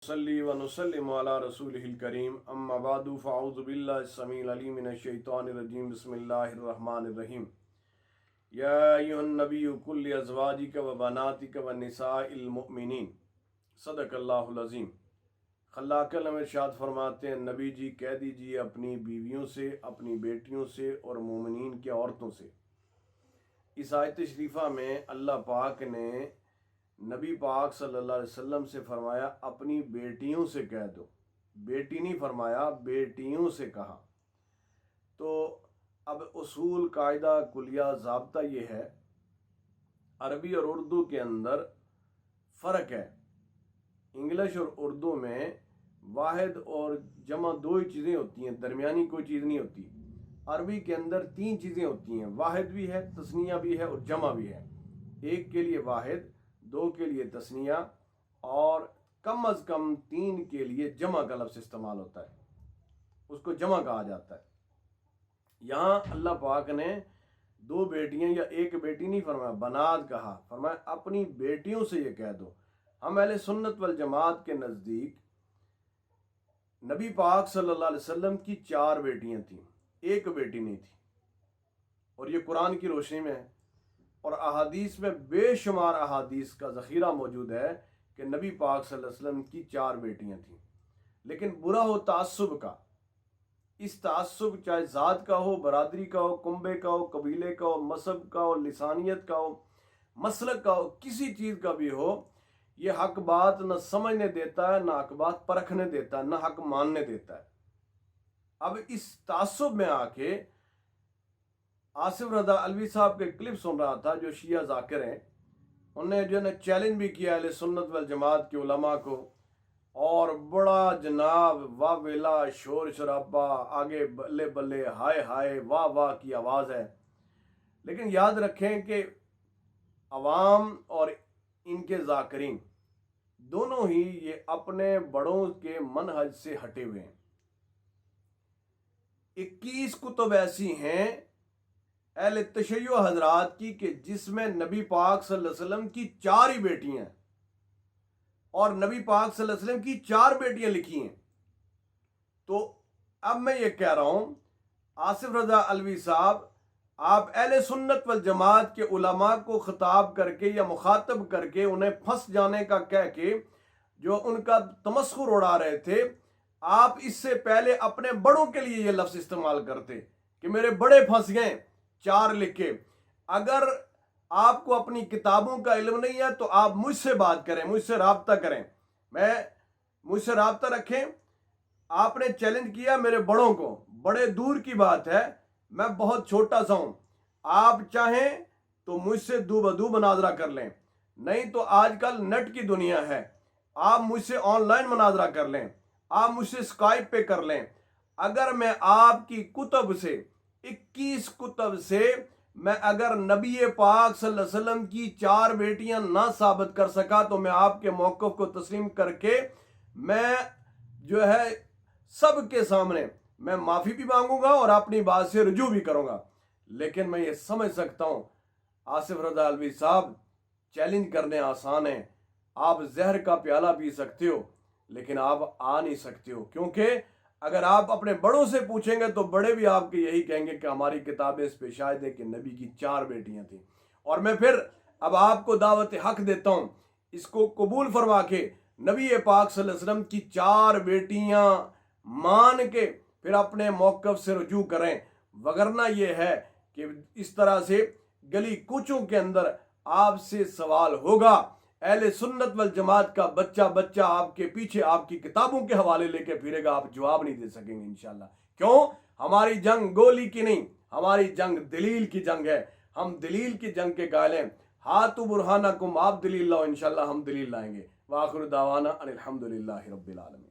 सल्ली व नुसल्लिमु अला रसूलिहिल करीम अम्मा बादु फ़अऊज़ु बिल्लाहि अस्समीइल अलीम मिनश शैतानिर रजीम बिस्मिल्लाहिर रहमानिर रहीम या अय्युहन नबिय्यु कुल लि अज़वाजिका व बनातिका व निसाइल मुमिनीन सदक़ल्लाहुल अज़ीम। खल्लाक़ल हम इरशाद फरमाते हैं, नबी जी कह दीजिए अपनी बीवियों से, अपनी बेटियों से और मोमिनीन की औरतों से। इस आयत शरीफा में अल्लाह पाक ने नबी पाक सल्लल्लाहु अलैहि वसल्लम से फरमाया अपनी बेटियों से कह दो, बेटी नहीं फरमाया, बेटियों से कहा। तो अब उसूल कायदा कुलिया ज़ाब्ता ये है, अरबी और उर्दू के अंदर फ़र्क है। इंग्लिश और उर्दू में वाहिद और जमा दो ही चीज़ें होती हैं, दरमियानी कोई चीज़ नहीं होती। अरबी के अंदर तीन चीज़ें होती हैं, वाहिद भी है, तस्निया भी है और जमा भी है। एक के लिए वाहिद, दो के लिए तस्निया और कम अज़ कम तीन के लिए जमा का लफ्ज़ इस्तेमाल होता है, उसको जमा कहा जाता है। यहाँ अल्लाह पाक ने दो बेटियां या एक बेटी नहीं फरमाया, बनात कहा, फरमाया अपनी बेटियों से ये कह दो। हम अहले सुन्नत वल जमात के नज़दीक नबी पाक सल्लल्लाहु अलैहि वसल्लम की 4 बेटियां थीं, एक बेटी नहीं थी। और ये कुरान की रोशनी में है और अहादीस में बेशुमार अहादीस का ज़ख़ीरा मौजूद है कि नबी पाक सल्लल्लाहु अलैहि वसल्लम की 4 बेटियां थीं। लेकिन बुरा हो तासुब का, इस तासुब चाहे ज़ात का हो, बरादरी का हो, कुंबे का हो, कबीले का हो, मसहब का हो, लिसानियत का हो, मसलक का हो, किसी चीज़ का भी हो, ये हक बात न समझने देता है, न हक बात परखने देता है, न हक मानने देता है। अब इस तासुब में आके आसिफ रज़ा अलवी साहब के क्लिप सुन रहा था, जो शिया ज़ाकिर हैं, उन्होंने जो है चैलेंज भी किया अहले सुन्नत वल जमात के उलमा को, और बड़ा जनाब वावेला शोर शराबा, आगे बल्ले बल्ले, हाय हाय, वाह वाह की आवाज़ है। लेकिन याद रखें कि अवाम और इनके ज़ाकिरीन दोनों ही ये अपने बड़ों के मनहज से हटे हुए हैं। 21 कुतुब ऐसी हैं अहले तशय्युअ हजरात की कि जिसमें नबी पाक सल्लल्लाहु अलैहि वसल्लम की 4 ही बेटियां हैं और नबी पाक सल्लल्लाहु अलैहि वसल्लम की 4 बेटियां लिखी हैं। तो अब मैं ये कह रहा हूं, आसिफ रज़ा अलवी साहब, आप अहले सुन्नत वल जमात के उलमा को खिताब करके या मुखातब करके उन्हें फंस जाने का कह के जो उनका तमस्खुर उड़ा रहे थे, आप इससे पहले अपने बड़ों के लिए ये लफ्ज़ इस्तेमाल करते कि मेरे बड़े फंस गए, 4 लिखे। अगर आपको अपनी किताबों का इल्म नहीं है तो आप मुझसे बात करें, मुझसे राब्ता करें, मुझसे राब्ता रखें। आपने चैलेंज किया मेरे बड़ों को, बड़े दूर की बात है, मैं बहुत छोटा सा हूं। आप चाहें तो मुझसे दू बदू मुनाजरा कर लें, नहीं तो आजकल नेट की दुनिया है, आप मुझसे ऑनलाइन मुनाजरा कर लें, आप मुझसे स्काइप पे कर लें। अगर मैं आपकी कुतुब से 21 कुतुब से मैं अगर नबी पाक सल्लल्लाहु अलैहि वसल्लम की 4 बेटियां ना साबित कर सका तो मैं आपके मौक़िफ़ को तस्लीम करके मैं जो है सबके सामने मैं माफ़ी भी मांगूंगा और अपनी बात से रुजू भी करूंगा। लेकिन मैं ये समझ सकता हूं आसिफ रज़ा अलवी साहब, चैलेंज करने आसान है, आप जहर का प्याला पी सकते हो लेकिन आप आ नहीं सकते हो, क्योंकि अगर आप अपने बड़ों से पूछेंगे तो बड़े भी आपके यही कहेंगे कि हमारी किताबें इस पे शायद है कि नबी की 4 बेटियां थी। और मैं फिर अब आपको दावत हक देता हूं, इसको कबूल फरमा के नबी पाक सल्लल्लाहु अलैहि वसल्लम की 4 बेटियां मान के फिर अपने मौक़िफ़ से रुजू करें। वगरना ये है कि इस तरह से गली कूचों के अंदर आपसे सवाल होगा, अहले सुन्नत वल जमात का बच्चा बच्चा आपके पीछे आपकी किताबों के हवाले लेके फिरेगा, आप जवाब नहीं दे सकेंगे इंशाल्लाह। क्यों? हमारी जंग गोली की नहीं, हमारी जंग दलील की जंग है। हम दलील की जंग के कायल हैं। हाथु बुरहानकुम, आप दलील लाओ, इंशाल्लाह हम दलील लाएंगे। वाखिर दावाना अनिल हम्दुलिल्लाहि रब्बिल आलमीन।